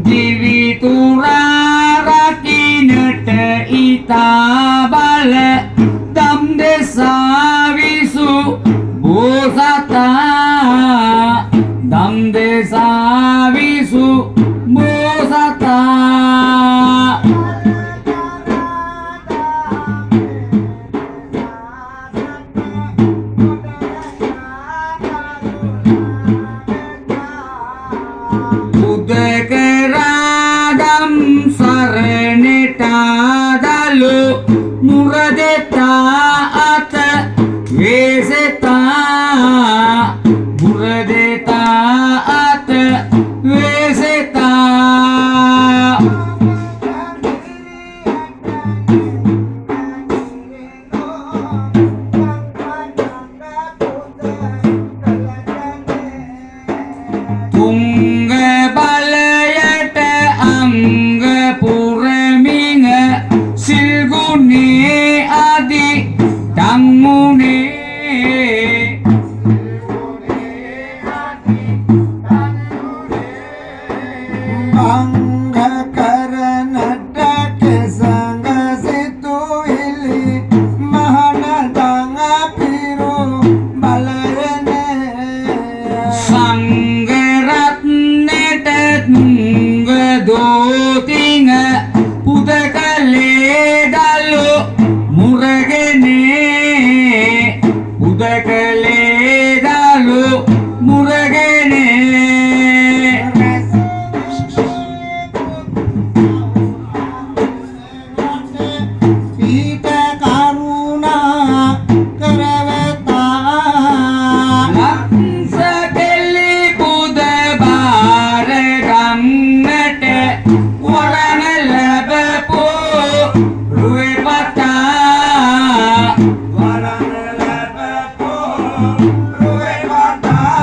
ජීවිතුරා රකින්නට ඊතා බල දම් දෙසා විසු බෝසතා දම් දෙසා විසු බෝසතා උදකරාදම් සරණටාදලු මුරදෙතා අත වේසෙතා මුරදෙතා අත වේසෙතා තුංග බලයට අංග පුරමින් සිල්ගුණේ අදි ධම්මුනේ දෝතිං පුදකලේ දල්ලු මුරගෙනේ පුදකලේ දල්ලු මුරගෙනේ පීත කරුණා කරවතා ලක්ස කෙලි පුද බාර ගන්නට වරණ ලැබපෝ රුවේ පතා වරණ ලැබපෝ රුවේ පතා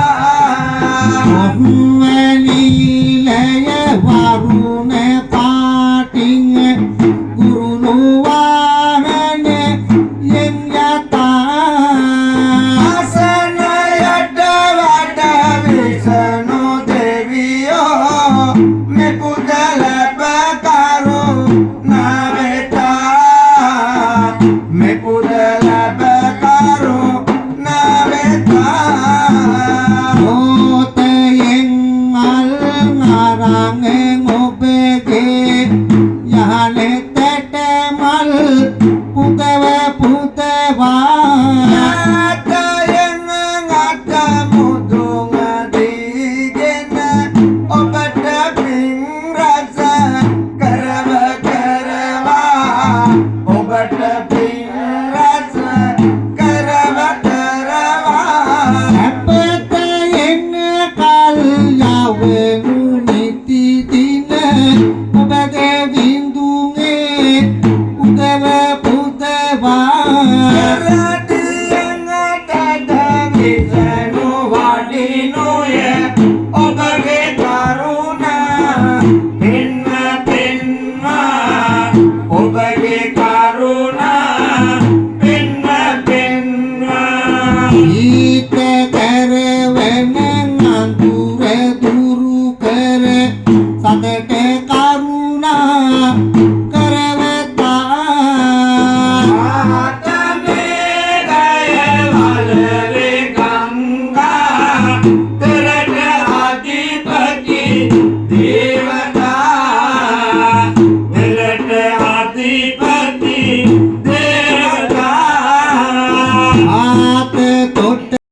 මොහුවනීලය වරුණ පාටිං ගුරුනුවාහන යෙන් යතා අසනයට වඩ විසනු දෙවියෝ මෙපුදල when